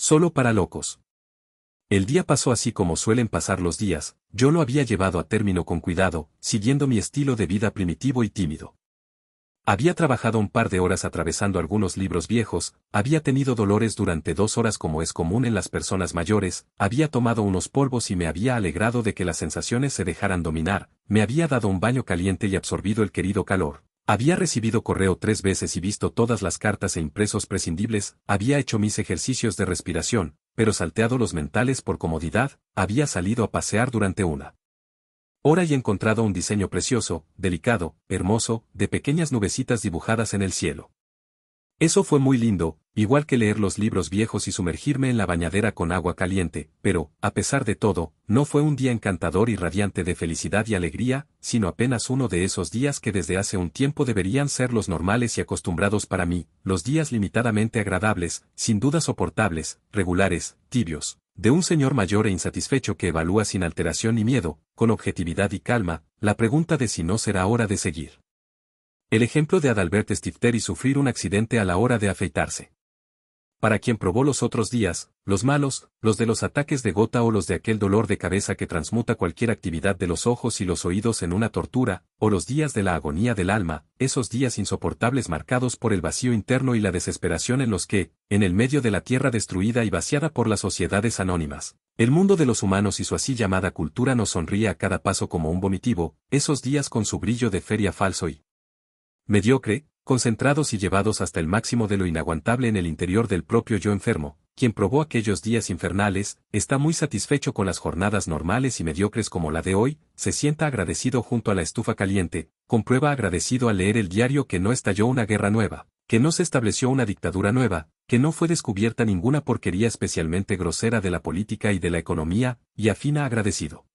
Solo para locos. El día pasó así como suelen pasar los días, yo lo había llevado a término con cuidado, siguiendo mi estilo de vida primitivo y tímido. Había trabajado un par de horas atravesando algunos libros viejos, había tenido dolores durante 2 horas como es común en las personas mayores, había tomado unos polvos y me había alegrado de que las sensaciones se dejaran dominar, me había dado un baño caliente y absorbido el querido calor. Había recibido correo 3 veces y visto todas las cartas e impresos prescindibles, había hecho mis ejercicios de respiración, pero salteado los mentales por comodidad, había salido a pasear durante 1 hora y encontrado un diseño precioso, delicado, hermoso, de pequeñas nubecitas dibujadas en el cielo. Eso fue muy lindo, igual que leer los libros viejos y sumergirme en la bañadera con agua caliente, pero, a pesar de todo, no fue un día encantador y radiante de felicidad y alegría, sino apenas uno de esos días que desde hace un tiempo deberían ser los normales y acostumbrados para mí, los días limitadamente agradables, sin duda soportables, regulares, tibios, de un señor mayor e insatisfecho que evalúa sin alteración ni miedo, con objetividad y calma, la pregunta de si no será hora de seguir. El ejemplo de Adalbert Stifter y sufrir un accidente a la hora de afeitarse. Para quien probó los otros días, los malos, los de los ataques de gota o los de aquel dolor de cabeza que transmuta cualquier actividad de los ojos y los oídos en una tortura, o los días de la agonía del alma, esos días insoportables marcados por el vacío interno y la desesperación en los que, en el medio de la tierra destruida y vaciada por las sociedades anónimas, el mundo de los humanos y su así llamada cultura nos sonríe a cada paso como un vomitivo, esos días con su brillo de feria falso y mediocre, concentrados y llevados hasta el máximo de lo inaguantable en el interior del propio yo enfermo, quien probó aquellos días infernales, está muy satisfecho con las jornadas normales y mediocres como la de hoy, se sienta agradecido junto a la estufa caliente, comprueba agradecido al leer el diario que no estalló una guerra nueva, que no se estableció una dictadura nueva, que no fue descubierta ninguna porquería especialmente grosera de la política y de la economía, y afina agradecido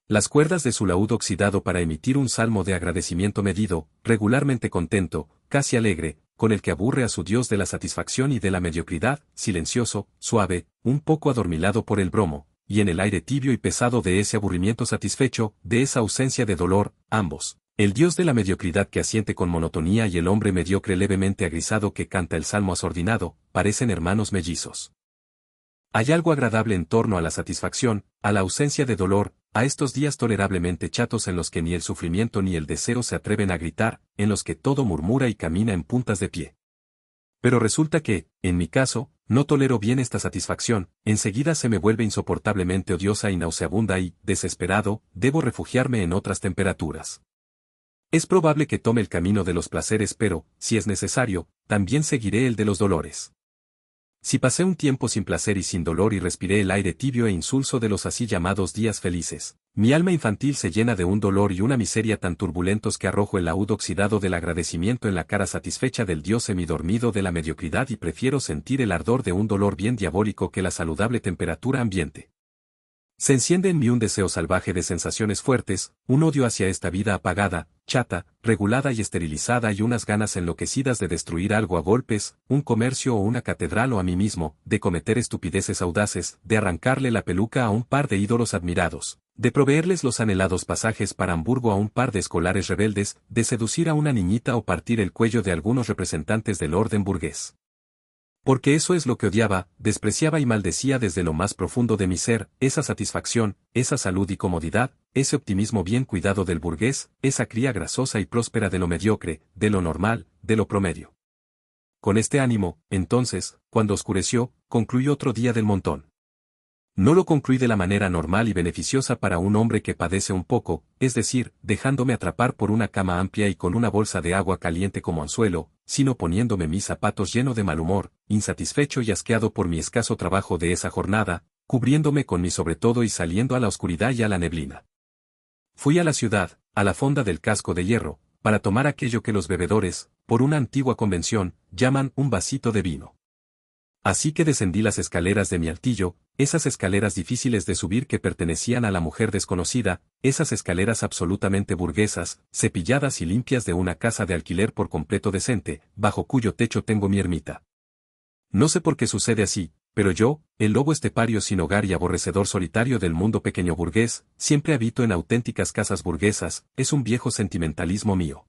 las cuerdas de su laúd oxidado para emitir un salmo de agradecimiento medido, regularmente contento, casi alegre, con el que aburre a su Dios de la satisfacción y de la mediocridad, silencioso, suave, un poco adormilado por el bromo, y en el aire tibio y pesado de ese aburrimiento satisfecho, de esa ausencia de dolor, ambos, el Dios de la mediocridad que asiente con monotonía y el hombre mediocre levemente agrisado que canta el salmo asordinado, parecen hermanos mellizos. Hay algo agradable en torno a la satisfacción, a la ausencia de dolor, a estos días tolerablemente chatos en los que ni el sufrimiento ni el deseo se atreven a gritar, en los que todo murmura y camina en puntas de pie. Pero resulta que, en mi caso, no tolero bien esta satisfacción, enseguida se me vuelve insoportablemente odiosa y nauseabunda y, desesperado, debo refugiarme en otras temperaturas. Es probable que tome el camino de los placeres pero, si es necesario, también seguiré el de los dolores. Si pasé un tiempo sin placer y sin dolor y respiré el aire tibio e insulso de los así llamados días felices, mi alma infantil se llena de un dolor y una miseria tan turbulentos que arrojo el laúd oxidado del agradecimiento en la cara satisfecha del Dios semidormido de la mediocridad y prefiero sentir el ardor de un dolor bien diabólico que la saludable temperatura ambiente. Se enciende en mí un deseo salvaje de sensaciones fuertes, un odio hacia esta vida apagada, chata, regulada y esterilizada y unas ganas enloquecidas de destruir algo a golpes, un comercio o una catedral o a mí mismo, de cometer estupideces audaces, de arrancarle la peluca a un par de ídolos admirados, de proveerles los anhelados pasajes para Hamburgo a un par de escolares rebeldes, de seducir a una niñita o partir el cuello de algunos representantes del orden burgués. Porque eso es lo que odiaba, despreciaba y maldecía desde lo más profundo de mi ser, esa satisfacción, esa salud y comodidad, ese optimismo bien cuidado del burgués, esa cría grasosa y próspera de lo mediocre, de lo normal, de lo promedio. Con este ánimo, entonces, cuando oscureció, concluí otro día del montón. No lo concluí de la manera normal y beneficiosa para un hombre que padece un poco, es decir, dejándome atrapar por una cama amplia y con una bolsa de agua caliente como anzuelo, sino poniéndome mis zapatos lleno de mal humor, insatisfecho y asqueado por mi escaso trabajo de esa jornada, cubriéndome con mi sobretodo y saliendo a la oscuridad y a la neblina. Fui a la ciudad, a la fonda del Casco de Hierro, para tomar aquello que los bebedores, por una antigua convención, llaman un vasito de vino. Así que descendí las escaleras de mi altillo, esas escaleras difíciles de subir que pertenecían a la mujer desconocida, esas escaleras absolutamente burguesas, cepilladas y limpias de una casa de alquiler por completo decente, bajo cuyo techo tengo mi ermita. No sé por qué sucede así, pero yo, el lobo estepario sin hogar y aborrecedor solitario del mundo pequeño burgués, siempre habito en auténticas casas burguesas, es un viejo sentimentalismo mío.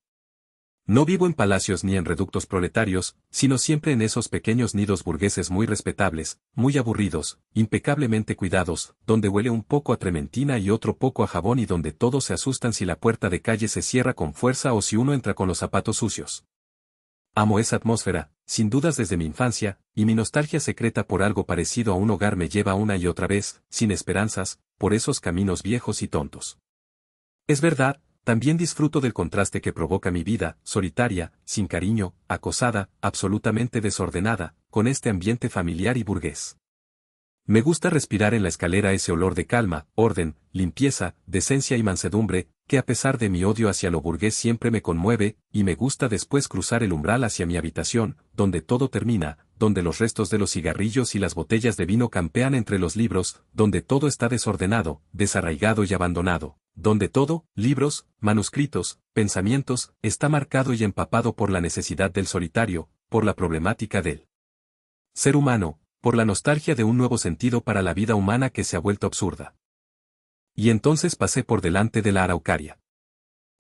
No vivo en palacios ni en reductos proletarios, sino siempre en esos pequeños nidos burgueses muy respetables, muy aburridos, impecablemente cuidados, donde huele un poco a trementina y otro poco a jabón y donde todos se asustan si la puerta de calle se cierra con fuerza o si uno entra con los zapatos sucios. Amo esa atmósfera, sin dudas desde mi infancia, y mi nostalgia secreta por algo parecido a un hogar me lleva una y otra vez, sin esperanzas, por esos caminos viejos y tontos. Es verdad, también disfruto del contraste que provoca mi vida, solitaria, sin cariño, acosada, absolutamente desordenada, con este ambiente familiar y burgués. Me gusta respirar en la escalera ese olor de calma, orden, limpieza, decencia y mansedumbre, que a pesar de mi odio hacia lo burgués siempre me conmueve, y me gusta después cruzar el umbral hacia mi habitación, donde todo termina, donde los restos de los cigarrillos y las botellas de vino campean entre los libros, donde todo está desordenado, desarraigado y abandonado, donde todo, libros, manuscritos, pensamientos, está marcado y empapado por la necesidad del solitario, por la problemática del ser humano, por la nostalgia de un nuevo sentido para la vida humana que se ha vuelto absurda. Y entonces pasé por delante de la Araucaria.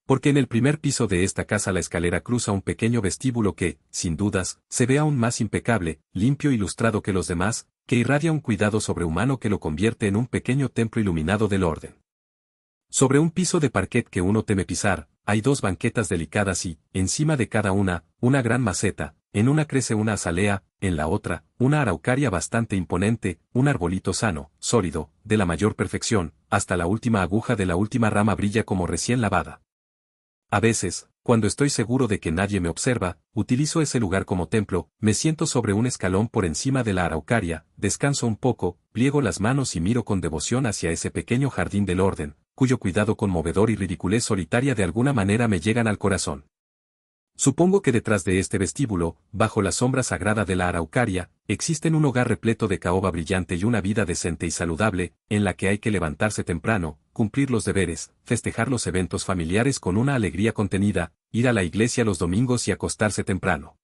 Porque en el primer piso de esta casa la escalera cruza un pequeño vestíbulo que, sin dudas, se ve aún más impecable, limpio y lustrado que los demás, que irradia un cuidado sobrehumano que lo convierte en un pequeño templo iluminado del orden. Sobre un piso de parquet que uno teme pisar, hay dos banquetas delicadas y, encima de cada una gran maceta, en una crece una azalea, en la otra, una araucaria bastante imponente, un arbolito sano, sólido, de la mayor perfección, hasta la última aguja de la última rama brilla como recién lavada. A veces, cuando estoy seguro de que nadie me observa, utilizo ese lugar como templo, me siento sobre un escalón por encima de la araucaria, descanso un poco, pliego las manos y miro con devoción hacia ese pequeño jardín del orden, cuyo cuidado conmovedor y ridiculez solitaria de alguna manera me llegan al corazón. Supongo que detrás de este vestíbulo, bajo la sombra sagrada de la araucaria, existen un hogar repleto de caoba brillante y una vida decente y saludable, en la que hay que levantarse temprano, cumplir los deberes, festejar los eventos familiares con una alegría contenida, ir a la iglesia los domingos y acostarse temprano.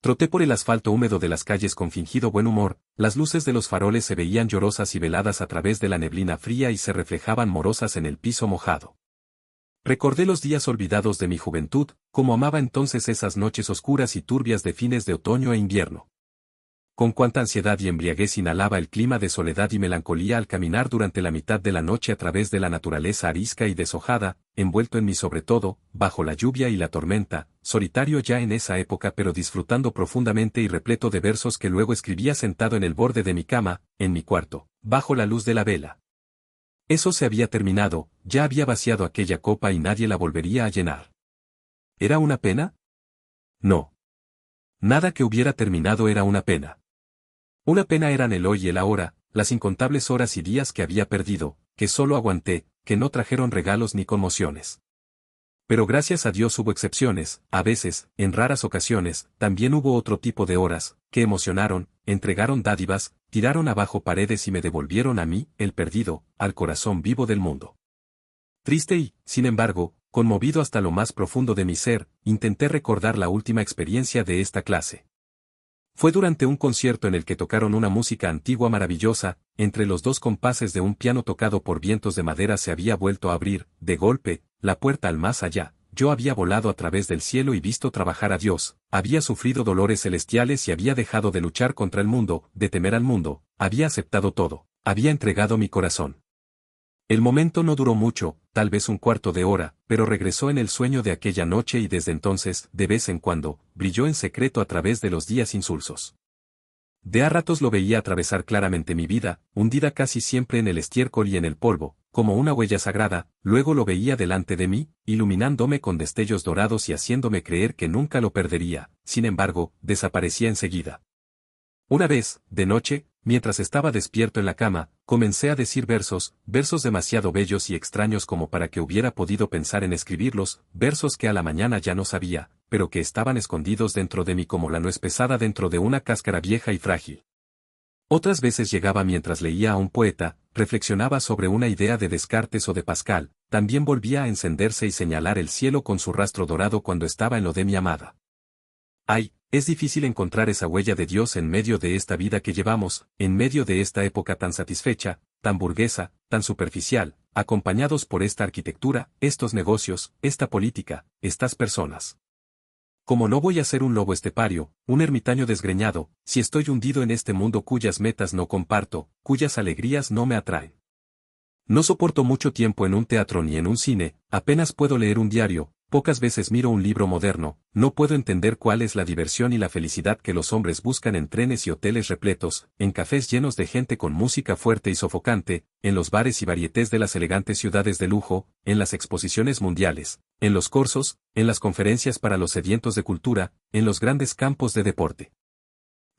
Troté por el asfalto húmedo de las calles con fingido buen humor, las luces de los faroles se veían llorosas y veladas a través de la neblina fría y se reflejaban morosas en el piso mojado. Recordé los días olvidados de mi juventud, como amaba entonces esas noches oscuras y turbias de fines de otoño e invierno. Con cuánta ansiedad y embriaguez inhalaba el clima de soledad y melancolía al caminar durante la mitad de la noche a través de la naturaleza arisca y deshojada, envuelto en mi sobre todo, bajo la lluvia y la tormenta, solitario ya en esa época pero disfrutando profundamente y repleto de versos que luego escribía sentado en el borde de mi cama, en mi cuarto, bajo la luz de la vela. Eso se había terminado, ya había vaciado aquella copa y nadie la volvería a llenar. ¿Era una pena? No. Nada que hubiera terminado era una pena. Una pena eran el hoy y el ahora, las incontables horas y días que había perdido, que solo aguanté, que no trajeron regalos ni conmociones. Pero gracias a Dios hubo excepciones, a veces, en raras ocasiones, también hubo otro tipo de horas, que emocionaron, entregaron dádivas, tiraron abajo paredes y me devolvieron a mí, el perdido, al corazón vivo del mundo. Triste y, sin embargo, conmovido hasta lo más profundo de mi ser, intenté recordar la última experiencia de esta clase. Fue durante un concierto en el que tocaron una música antigua maravillosa, entre los dos compases de un piano tocado por vientos de madera se había vuelto a abrir, de golpe, la puerta al más allá. Yo había volado a través del cielo y visto trabajar a Dios, había sufrido dolores celestiales y había dejado de luchar contra el mundo, de temer al mundo, había aceptado todo, había entregado mi corazón. El momento no duró mucho, tal vez un cuarto de hora, pero regresó en el sueño de aquella noche y desde entonces, de vez en cuando, brilló en secreto a través de los días insulsos. De a ratos lo veía atravesar claramente mi vida, hundida casi siempre en el estiércol y en el polvo, como una huella sagrada, luego lo veía delante de mí, iluminándome con destellos dorados y haciéndome creer que nunca lo perdería, sin embargo, desaparecía enseguida. Una vez, de noche, mientras estaba despierto en la cama, comencé a decir versos demasiado bellos y extraños como para que hubiera podido pensar en escribirlos, versos que a la mañana ya no sabía, pero que estaban escondidos dentro de mí como la nuez pesada dentro de una cáscara vieja y frágil. Otras veces llegaba mientras leía a un poeta, reflexionaba sobre una idea de Descartes o de Pascal, también volvía a encenderse y señalar el cielo con su rastro dorado cuando estaba en lo de mi amada. ¡Ay! Es difícil encontrar esa huella de Dios en medio de esta vida que llevamos, en medio de esta época tan satisfecha, tan burguesa, tan superficial, acompañados por esta arquitectura, estos negocios, esta política, estas personas. Como no voy a ser un lobo estepario, un ermitaño desgreñado, si estoy hundido en este mundo cuyas metas no comparto, cuyas alegrías no me atraen? No soporto mucho tiempo en un teatro ni en un cine, apenas puedo leer un diario, pocas veces miro un libro moderno, no puedo entender cuál es la diversión y la felicidad que los hombres buscan en trenes y hoteles repletos, en cafés llenos de gente con música fuerte y sofocante, en los bares y varietés de las elegantes ciudades de lujo, en las exposiciones mundiales, en los cursos, en las conferencias para los sedientos de cultura, en los grandes campos de deporte.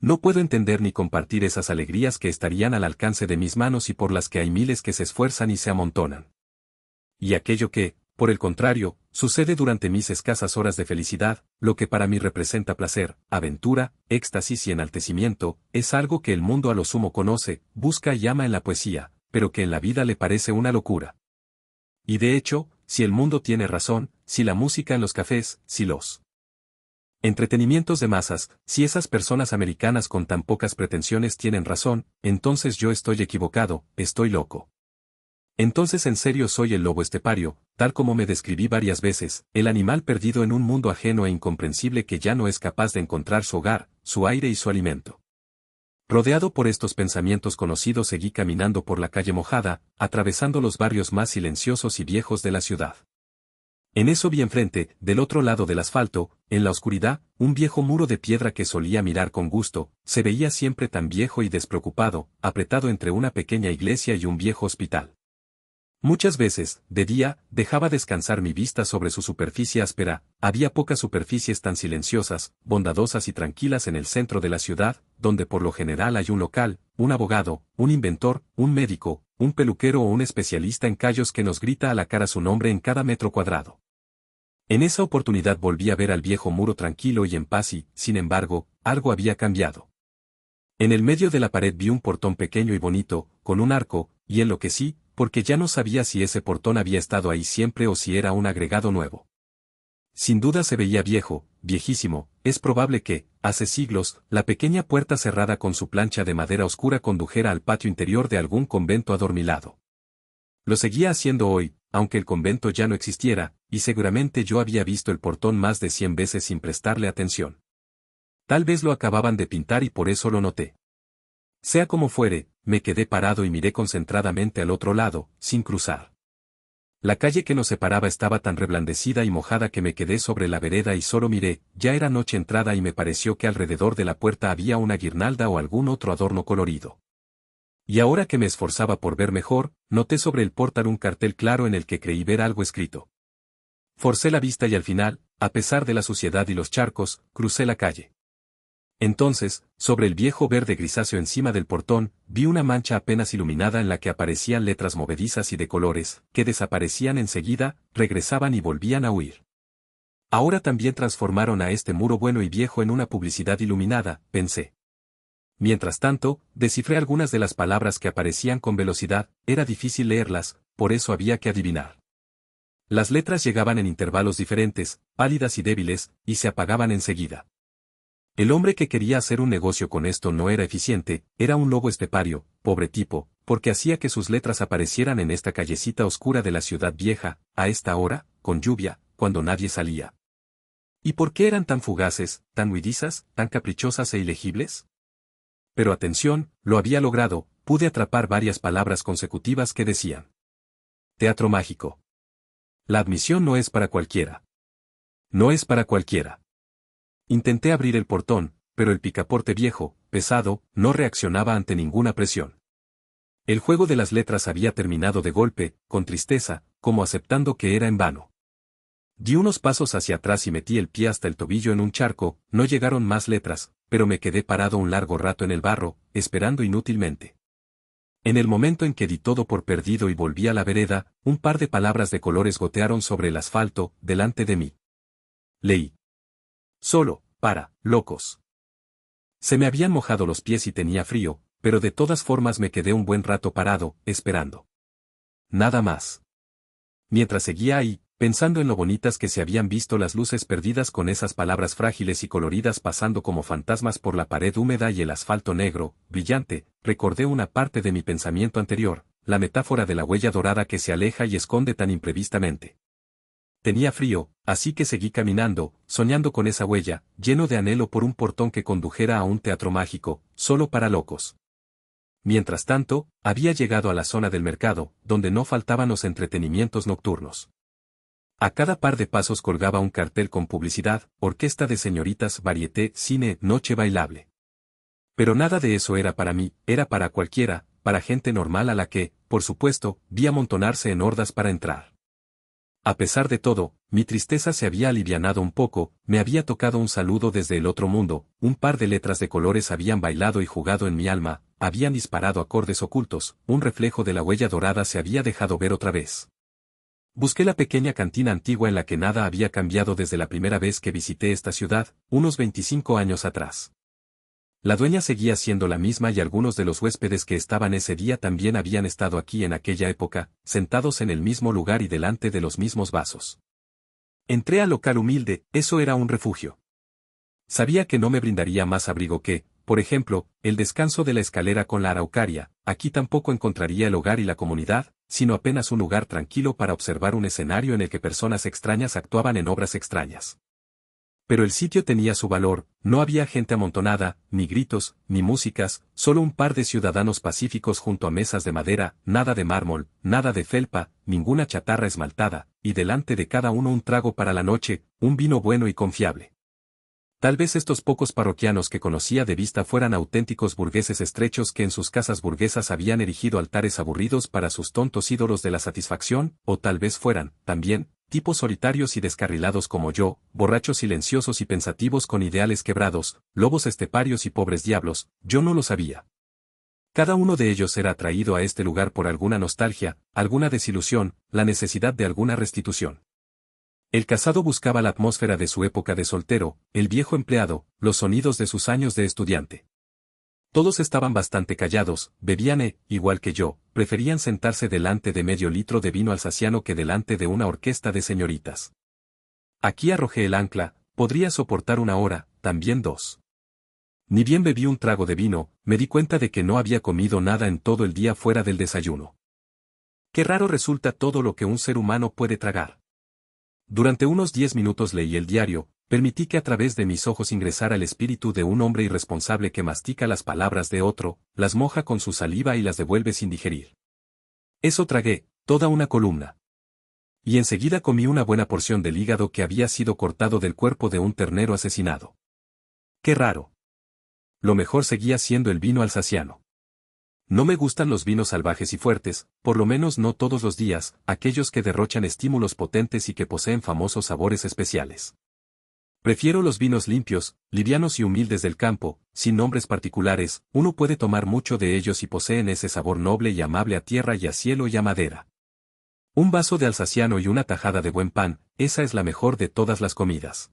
No puedo entender ni compartir esas alegrías que estarían al alcance de mis manos y por las que hay miles que se esfuerzan y se amontonan. Y aquello que, por el contrario, sucede durante mis escasas horas de felicidad, lo que para mí representa placer, aventura, éxtasis y enaltecimiento, es algo que el mundo a lo sumo conoce, busca y ama en la poesía, pero que en la vida le parece una locura. Y de hecho, si el mundo tiene razón, si la música en los cafés, si los entretenimientos de masas, si esas personas americanas con tan pocas pretensiones tienen razón, entonces yo estoy equivocado, estoy loco. Entonces en serio soy el lobo estepario, tal como me describí varias veces, el animal perdido en un mundo ajeno e incomprensible que ya no es capaz de encontrar su hogar, su aire y su alimento. Rodeado por estos pensamientos conocidos seguí caminando por la calle mojada, atravesando los barrios más silenciosos y viejos de la ciudad. En eso vi enfrente, del otro lado del asfalto, en la oscuridad, un viejo muro de piedra que solía mirar con gusto, se veía siempre tan viejo y despreocupado, apretado entre una pequeña iglesia y un viejo hospital. Muchas veces, de día, dejaba descansar mi vista sobre su superficie áspera, había pocas superficies tan silenciosas, bondadosas y tranquilas en el centro de la ciudad, donde por lo general hay un local, un abogado, un inventor, un médico, un peluquero o un especialista en callos que nos grita a la cara su nombre en cada metro cuadrado. En esa oportunidad volví a ver al viejo muro tranquilo y en paz y, sin embargo, algo había cambiado. En el medio de la pared vi un portón pequeño y bonito, con un arco, y enloquecí, porque ya no sabía si ese portón había estado ahí siempre o si era un agregado nuevo. Sin duda se veía viejo, viejísimo, es probable que, hace siglos, la pequeña puerta cerrada con su plancha de madera oscura condujera al patio interior de algún convento adormilado. Lo seguía haciendo hoy, aunque el convento ya no existiera, y seguramente yo había visto el portón más de 100 veces sin prestarle atención. Tal vez lo acababan de pintar y por eso lo noté. Sea como fuere, me quedé parado y miré concentradamente al otro lado, sin cruzar. La calle que nos separaba estaba tan reblandecida y mojada que me quedé sobre la vereda y solo miré, ya era noche entrada y me pareció que alrededor de la puerta había una guirnalda o algún otro adorno colorido. Y ahora que me esforzaba por ver mejor, noté sobre el portal un cartel claro en el que creí ver algo escrito. Forcé la vista y al final, a pesar de la suciedad y los charcos, crucé la calle. Entonces, sobre el viejo verde grisáceo encima del portón, vi una mancha apenas iluminada en la que aparecían letras movedizas y de colores, que desaparecían enseguida, regresaban y volvían a huir. Ahora también transformaron a este muro bueno y viejo en una publicidad iluminada, pensé. Mientras tanto, descifré algunas de las palabras que aparecían con velocidad, era difícil leerlas, por eso había que adivinar. Las letras llegaban en intervalos diferentes, pálidas y débiles, y se apagaban enseguida. El hombre que quería hacer un negocio con esto no era eficiente, era un lobo estepario, pobre tipo, porque hacía que sus letras aparecieran en esta callecita oscura de la ciudad vieja, a esta hora, con lluvia, cuando nadie salía. ¿Y por qué eran tan fugaces, tan huidizas, tan caprichosas e ilegibles? Pero atención, lo había logrado, pude atrapar varias palabras consecutivas que decían: teatro mágico. La admisión no es para cualquiera. No es para cualquiera. Intenté abrir el portón, pero el picaporte viejo, pesado, no reaccionaba ante ninguna presión. El juego de las letras había terminado de golpe, con tristeza, como aceptando que era en vano. Di unos pasos hacia atrás y metí el pie hasta el tobillo en un charco, no llegaron más letras, pero me quedé parado un largo rato en el barro, esperando inútilmente. En el momento en que di todo por perdido y volví a la vereda, un par de palabras de colores gotearon sobre el asfalto, delante de mí. Leí. Solo, para, locos. Se me habían mojado los pies y tenía frío, pero de todas formas me quedé un buen rato parado, esperando. Nada más. Mientras seguía ahí, pensando en lo bonitas que se habían visto las luces perdidas con esas palabras frágiles y coloridas pasando como fantasmas por la pared húmeda y el asfalto negro, brillante, recordé una parte de mi pensamiento anterior, la metáfora de la huella dorada que se aleja y esconde tan imprevistamente. tenía frío, así que seguí caminando, soñando con esa huella, lleno de anhelo por un portón que condujera a un teatro mágico, solo para locos. Mientras tanto, había llegado a la zona del mercado, donde no faltaban los entretenimientos nocturnos. A cada par de pasos colgaba un cartel con publicidad, orquesta de señoritas, varieté, cine, noche bailable. Pero nada de eso era para mí, era para cualquiera, para gente normal a la que, por supuesto, vi amontonarse en hordas para entrar. A pesar de todo, mi tristeza se había alivianado un poco, me había tocado un saludo desde el otro mundo, un par de letras de colores habían bailado y jugado en mi alma, habían disparado acordes ocultos, un reflejo de la huella dorada se había dejado ver otra vez. Busqué la pequeña cantina antigua en la que nada había cambiado desde la primera vez que visité esta ciudad, unos 25 años atrás. La dueña seguía siendo la misma y algunos de los huéspedes que estaban ese día también habían estado aquí en aquella época, sentados en el mismo lugar y delante de los mismos vasos. Entré al local humilde, eso era un refugio. Sabía que no me brindaría más abrigo que, por ejemplo, el descanso de la escalera con la araucaria, aquí tampoco encontraría el hogar y la comunidad, sino apenas un lugar tranquilo para observar un escenario en el que personas extrañas actuaban en obras extrañas. Pero el sitio tenía su valor, no había gente amontonada, ni gritos, ni músicas, solo un par de ciudadanos pacíficos junto a mesas de madera, nada de mármol, nada de felpa, ninguna chatarra esmaltada, y delante de cada uno un trago para la noche, un vino bueno y confiable. Tal vez estos pocos parroquianos que conocía de vista fueran auténticos burgueses estrechos que en sus casas burguesas habían erigido altares aburridos para sus tontos ídolos de la satisfacción, o tal vez fueran, también, tipos solitarios y descarrilados como yo, borrachos silenciosos y pensativos con ideales quebrados, lobos esteparios y pobres diablos, yo no lo sabía. Cada uno de ellos era atraído a este lugar por alguna nostalgia, alguna desilusión, la necesidad de alguna restitución. El casado buscaba la atmósfera de su época de soltero, el viejo empleado, los sonidos de sus años de estudiante. Todos estaban bastante callados, bebían igual que yo, preferían sentarse delante de medio litro de vino alsaciano que delante de una orquesta de señoritas. Aquí arrojé el ancla, podría soportar una hora, también dos. Ni bien bebí un trago de vino, me di cuenta de que no había comido nada en todo el día fuera del desayuno. Qué raro resulta todo lo que un ser humano puede tragar. Durante unos 10 minutos leí el diario, permití que a través de mis ojos ingresara el espíritu de un hombre irresponsable que mastica las palabras de otro, las moja con su saliva y las devuelve sin digerir. Eso tragué, toda una columna. Y enseguida comí una buena porción del hígado que había sido cortado del cuerpo de un ternero asesinado. Qué raro. Lo mejor seguía siendo el vino alsaciano. No me gustan los vinos salvajes y fuertes, por lo menos no todos los días, aquellos que derrochan estímulos potentes y que poseen famosos sabores especiales. Prefiero los vinos limpios, livianos y humildes del campo, sin nombres particulares, uno puede tomar mucho de ellos y poseen ese sabor noble y amable a tierra y a cielo y a madera. Un vaso de alsaciano y una tajada de buen pan, esa es la mejor de todas las comidas.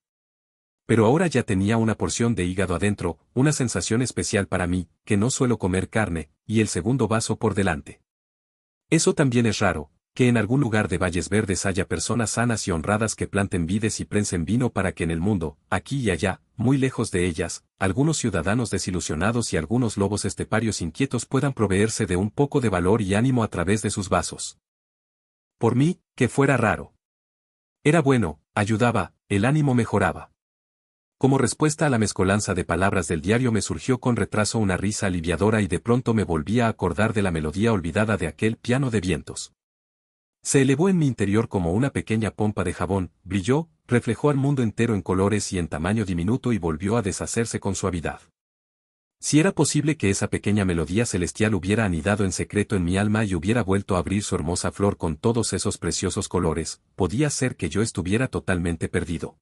Pero ahora ya tenía una porción de hígado adentro, una sensación especial para mí, que no suelo comer carne, y el segundo vaso por delante. Eso también es raro, que en algún lugar de Valles Verdes haya personas sanas y honradas que planten vides y prensen vino para que en el mundo, aquí y allá, muy lejos de ellas, algunos ciudadanos desilusionados y algunos lobos esteparios inquietos puedan proveerse de un poco de valor y ánimo a través de sus vasos. Por mí, que fuera raro. Era bueno, ayudaba, el ánimo mejoraba. Como respuesta a la mezcolanza de palabras del diario me surgió con retraso una risa aliviadora y de pronto me volví a acordar de la melodía olvidada de aquel piano de vientos. Se elevó en mi interior como una pequeña pompa de jabón, brilló, reflejó al mundo entero en colores y en tamaño diminuto y volvió a deshacerse con suavidad. Si era posible que esa pequeña melodía celestial hubiera anidado en secreto en mi alma y hubiera vuelto a abrir su hermosa flor con todos esos preciosos colores, podía ser que yo estuviera totalmente perdido.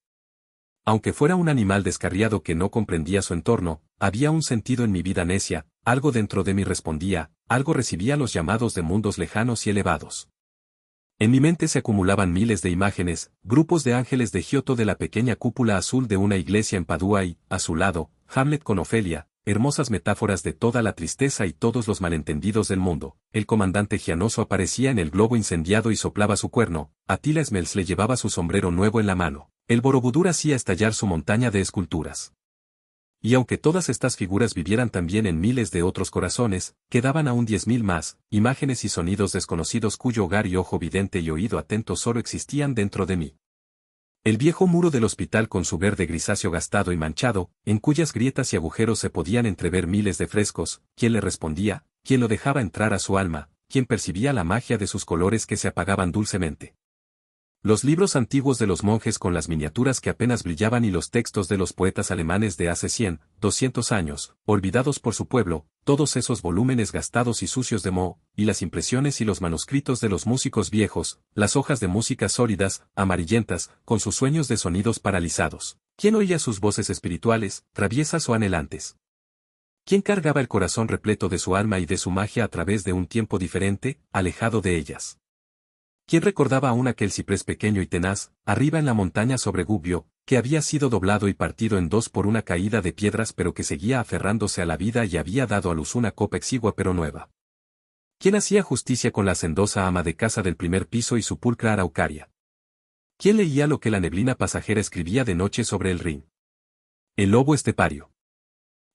Aunque fuera un animal descarriado que no comprendía su entorno, había un sentido en mi vida necia, algo dentro de mí respondía, algo recibía los llamados de mundos lejanos y elevados. En mi mente se acumulaban miles de imágenes, grupos de ángeles de Giotto de la pequeña cúpula azul de una iglesia en Padua y, a su lado, Hamlet con Ofelia, hermosas metáforas de toda la tristeza y todos los malentendidos del mundo. El comandante Gianoso aparecía en el globo incendiado y soplaba su cuerno, Attila Smells le llevaba su sombrero nuevo en la mano, el Borobudur hacía estallar su montaña de esculturas. Y aunque todas estas figuras vivieran también en miles de otros corazones, quedaban aún 10.000 más, imágenes y sonidos desconocidos cuyo hogar y ojo vidente y oído atento solo existían dentro de mí. El viejo muro del hospital con su verde grisáceo gastado y manchado, en cuyas grietas y agujeros se podían entrever miles de frescos, ¿quién le respondía? ¿Quién lo dejaba entrar a su alma? ¿Quién percibía la magia de sus colores que se apagaban dulcemente? Los libros antiguos de los monjes con las miniaturas que apenas brillaban y los textos de los poetas alemanes de hace 100, 200 años, olvidados por su pueblo, todos esos volúmenes gastados y sucios de moho, y las impresiones y los manuscritos de los músicos viejos, las hojas de música sólidas, amarillentas, con sus sueños de sonidos paralizados. ¿Quién oía sus voces espirituales, traviesas o anhelantes? ¿Quién cargaba el corazón repleto de su alma y de su magia a través de un tiempo diferente, alejado de ellas? ¿Quién recordaba aún aquel ciprés pequeño y tenaz, arriba en la montaña sobre Gubbio, que había sido doblado y partido en dos por una caída de piedras pero que seguía aferrándose a la vida y había dado a luz una copa exigua pero nueva? ¿Quién hacía justicia con la hacendosa ama de casa del primer piso y su pulcra araucaria? ¿Quién leía lo que la neblina pasajera escribía de noche sobre el Rin? El lobo estepario.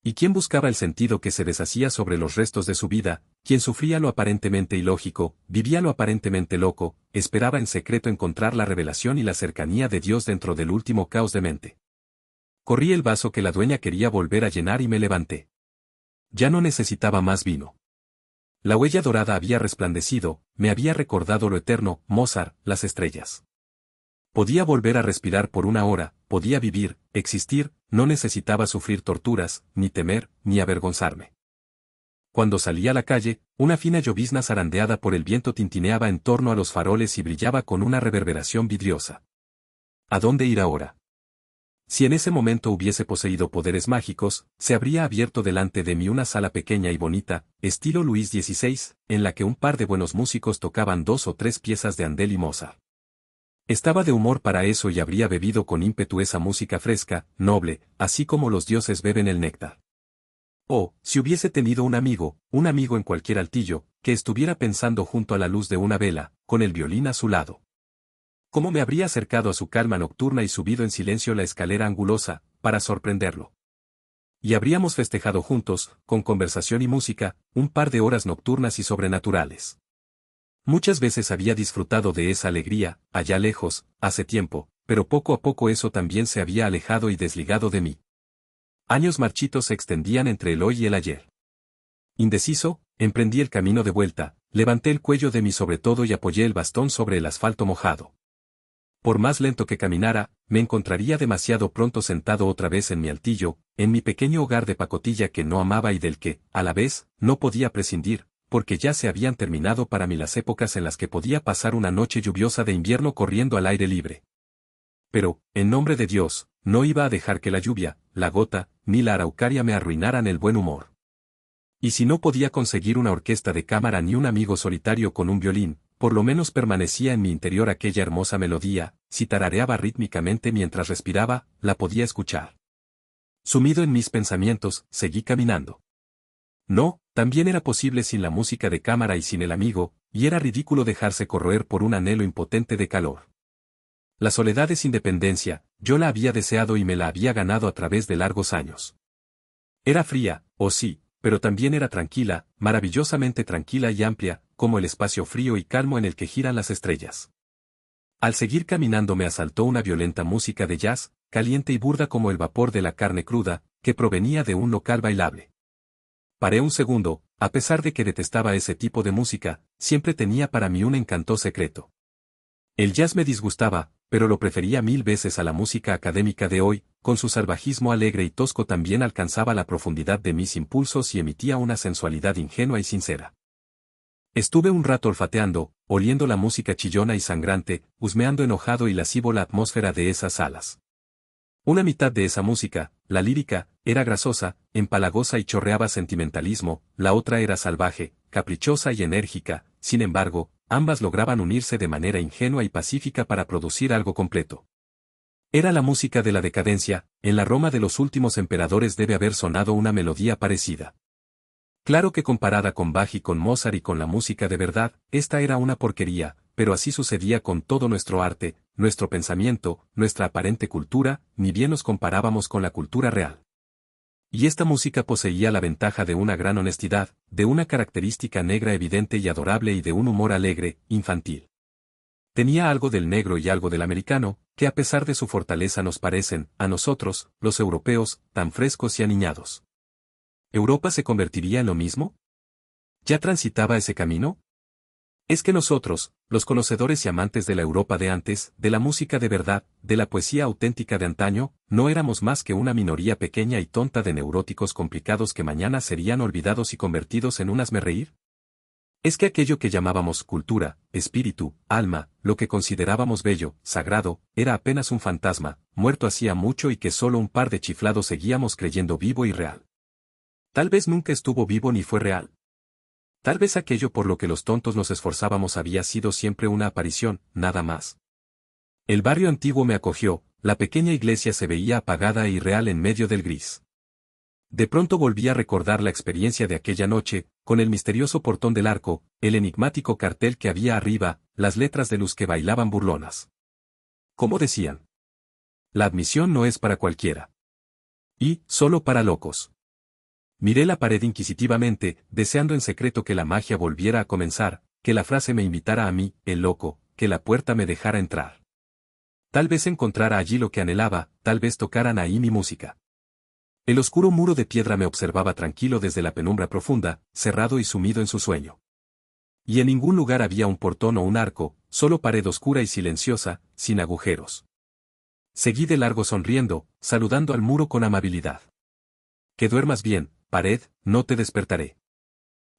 ¿Y quién buscaba el sentido que se deshacía sobre los restos de su vida? Quien sufría lo aparentemente ilógico, vivía lo aparentemente loco, esperaba en secreto encontrar la revelación y la cercanía de Dios dentro del último caos de mente. Corrí el vaso que la dueña quería volver a llenar y me levanté. Ya no necesitaba más vino. La huella dorada había resplandecido, me había recordado lo eterno, Mozart, las estrellas. Podía volver a respirar por una hora, podía vivir, existir, no necesitaba sufrir torturas, ni temer, ni avergonzarme. Cuando salí a la calle, una fina llovizna zarandeada por el viento tintineaba en torno a los faroles y brillaba con una reverberación vidriosa. ¿A dónde ir ahora? Si en ese momento hubiese poseído poderes mágicos, se habría abierto delante de mí una sala pequeña y bonita, estilo Luis XVI, en la que un par de buenos músicos tocaban 2 o 3 piezas de Handel y Mozart. Estaba de humor para eso y habría bebido con ímpetu esa música fresca, noble, así como los dioses beben el néctar. Oh, si hubiese tenido un amigo en cualquier altillo, que estuviera pensando junto a la luz de una vela, con el violín a su lado. ¿Cómo me habría acercado a su calma nocturna y subido en silencio la escalera angulosa, para sorprenderlo? Y habríamos festejado juntos, con conversación y música, un par de horas nocturnas y sobrenaturales. Muchas veces había disfrutado de esa alegría, allá lejos, hace tiempo, pero poco a poco eso también se había alejado y desligado de mí. Años marchitos se extendían entre el hoy y el ayer. Indeciso, emprendí el camino de vuelta, levanté el cuello de mi sobretodo y apoyé el bastón sobre el asfalto mojado. Por más lento que caminara, me encontraría demasiado pronto sentado otra vez en mi altillo, en mi pequeño hogar de pacotilla que no amaba y del que, a la vez, no podía prescindir, porque ya se habían terminado para mí las épocas en las que podía pasar una noche lluviosa de invierno corriendo al aire libre. Pero, en nombre de Dios, no iba a dejar que la lluvia, la gota, ni la araucaria me arruinaran el buen humor. Y si no podía conseguir una orquesta de cámara ni un amigo solitario con un violín, por lo menos permanecía en mi interior aquella hermosa melodía, si tarareaba rítmicamente mientras respiraba, la podía escuchar. Sumido en mis pensamientos, seguí caminando. No, también era posible sin la música de cámara y sin el amigo, y era ridículo dejarse corroer por un anhelo impotente de calor. La soledad es independencia, yo la había deseado y me la había ganado a través de largos años. Era fría, oh sí, pero también era tranquila, maravillosamente tranquila y amplia, como el espacio frío y calmo en el que giran las estrellas. Al seguir caminando me asaltó una violenta música de jazz, caliente y burda como el vapor de la carne cruda, que provenía de un local bailable. Paré un segundo, a pesar de que detestaba ese tipo de música, siempre tenía para mí un encanto secreto. El jazz me disgustaba, pero lo prefería 1000 veces a la música académica de hoy, con su salvajismo alegre y tosco también alcanzaba la profundidad de mis impulsos y emitía una sensualidad ingenua y sincera. Estuve un rato olfateando, oliendo la música chillona y sangrante, husmeando enojado y lascivo la atmósfera de esas salas. Una mitad de esa música, la lírica, era grasosa, empalagosa y chorreaba sentimentalismo, la otra era salvaje, caprichosa y enérgica, sin embargo, ambas lograban unirse de manera ingenua y pacífica para producir algo completo. Era la música de la decadencia, en la Roma de los últimos emperadores debe haber sonado una melodía parecida. Claro que comparada con Bach y con Mozart y con la música de verdad, esta era una porquería, pero así sucedía con todo nuestro arte, nuestro pensamiento, nuestra aparente cultura, ni bien nos comparábamos con la cultura real. Y esta música poseía la ventaja de una gran honestidad, de una característica negra evidente y adorable y de un humor alegre, infantil. Tenía algo del negro y algo del americano, que a pesar de su fortaleza nos parecen, a nosotros, los europeos, tan frescos y aniñados. ¿Europa se convertiría en lo mismo? ¿Ya transitaba ese camino? Es que nosotros, los conocedores y amantes de la Europa de antes, de la música de verdad, de la poesía auténtica de antaño, no éramos más que una minoría pequeña y tonta de neuróticos complicados que mañana serían olvidados y convertidos en un hazmerreír. Es que aquello que llamábamos cultura, espíritu, alma, lo que considerábamos bello, sagrado, era apenas un fantasma, muerto hacía mucho y que solo un par de chiflados seguíamos creyendo vivo y real. Tal vez nunca estuvo vivo ni fue real. Tal vez aquello por lo que los tontos nos esforzábamos había sido siempre una aparición, nada más. El barrio antiguo me acogió, la pequeña iglesia se veía apagada e irreal en medio del gris. De pronto volví a recordar la experiencia de aquella noche, con el misterioso portón del arco, el enigmático cartel que había arriba, las letras de luz que bailaban burlonas. ¿Cómo decían? La admisión no es para cualquiera. Y, solo para locos. Miré la pared inquisitivamente, deseando en secreto que la magia volviera a comenzar, que la frase me invitara a mí, el loco, que la puerta me dejara entrar. Tal vez encontrara allí lo que anhelaba, tal vez tocaran ahí mi música. El oscuro muro de piedra me observaba tranquilo desde la penumbra profunda, cerrado y sumido en su sueño. Y en ningún lugar había un portón o un arco, solo pared oscura y silenciosa, sin agujeros. Seguí de largo sonriendo, saludando al muro con amabilidad. Que duermas bien, pared, no te despertaré.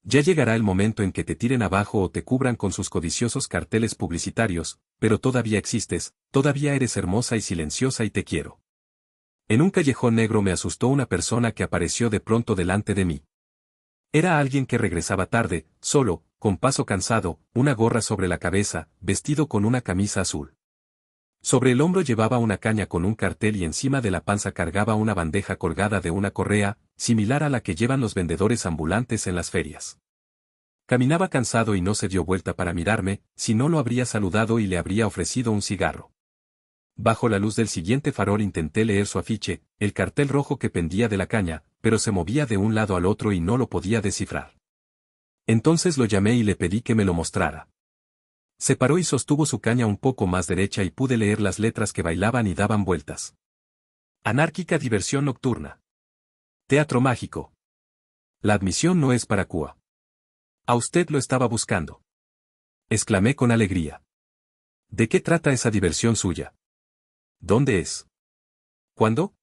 Ya llegará el momento en que te tiren abajo o te cubran con sus codiciosos carteles publicitarios, pero todavía existes, todavía eres hermosa y silenciosa y te quiero. En un callejón negro me asustó una persona que apareció de pronto delante de mí. Era alguien que regresaba tarde, solo, con paso cansado, una gorra sobre la cabeza, vestido con una camisa azul. Sobre el hombro llevaba una caña con un cartel y encima de la panza cargaba una bandeja colgada de una correa, similar a la que llevan los vendedores ambulantes en las ferias. Caminaba cansado y no se dio vuelta para mirarme, si no lo habría saludado y le habría ofrecido un cigarro. Bajo la luz del siguiente farol intenté leer su afiche, el cartel rojo que pendía de la caña, pero se movía de un lado al otro y no lo podía descifrar. Entonces lo llamé y le pedí que me lo mostrara. Se paró y sostuvo su caña un poco más derecha y pude leer las letras que bailaban y daban vueltas. Anárquica diversión nocturna. Teatro mágico. La admisión no es para Cuba. A usted lo estaba buscando. Exclamé con alegría. ¿De qué trata esa diversión suya? ¿Dónde es? ¿Cuándo?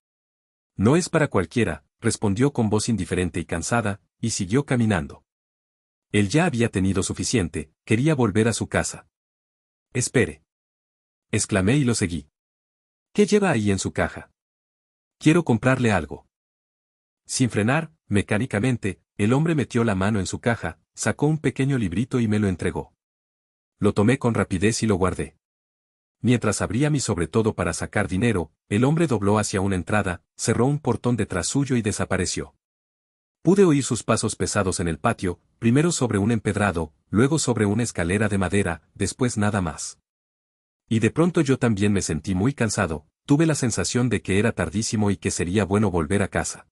No es para cualquiera, respondió con voz indiferente y cansada, y siguió caminando. Él ya había tenido suficiente, quería volver a su casa. Espere. Exclamé y lo seguí. ¿Qué lleva ahí en su caja? Quiero comprarle algo. Sin frenar, mecánicamente, el hombre metió la mano en su caja, sacó un pequeño librito y me lo entregó. Lo tomé con rapidez y lo guardé. Mientras abría mi sobretodo para sacar dinero, el hombre dobló hacia una entrada, cerró un portón detrás suyo y desapareció. Pude oír sus pasos pesados en el patio, primero sobre un empedrado, luego sobre una escalera de madera, después nada más. Y de pronto yo también me sentí muy cansado, tuve la sensación de que era tardísimo y que sería bueno volver a casa.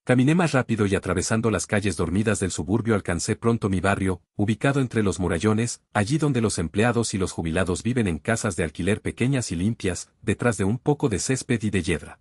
Caminé más rápido y atravesando las calles dormidas del suburbio alcancé pronto mi barrio, ubicado entre los murallones, allí donde los empleados y los jubilados viven en casas de alquiler pequeñas y limpias, detrás de un poco de césped y de yedra.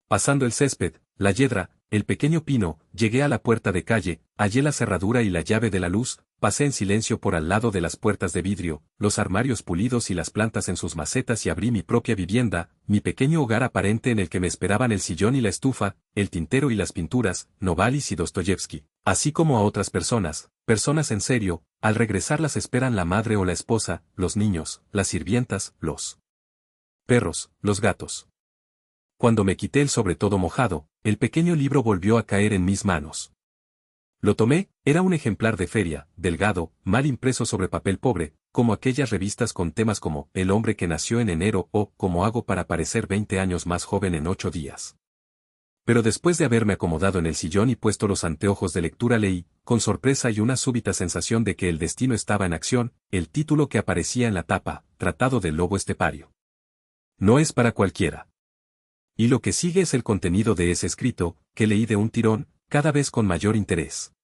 Pasando el césped, la yedra, el pequeño pino, llegué a la puerta de calle, hallé la cerradura y la llave de la luz, pasé en silencio por al lado de las puertas de vidrio, los armarios pulidos y las plantas en sus macetas y abrí mi propia vivienda, mi pequeño hogar aparente en el que me esperaban el sillón y la estufa, el tintero y las pinturas, Novalis y Dostoyevsky, así como a otras personas, personas en serio, al regresar las esperan la madre o la esposa, los niños, las sirvientas, los perros, los gatos. Cuando me quité el sobretodo mojado, el pequeño libro volvió a caer en mis manos. Lo tomé, era un ejemplar de feria, delgado, mal impreso sobre papel pobre, como aquellas revistas con temas como El hombre que nació en enero o Cómo hago para parecer 20 años más joven en 8 días. Pero después de haberme acomodado en el sillón y puesto los anteojos de lectura leí, con sorpresa y una súbita sensación de que el destino estaba en acción, el título que aparecía en la tapa, Tratado del lobo estepario. No es para cualquiera. Y lo que sigue es el contenido de ese escrito, que leí de un tirón, cada vez con mayor interés.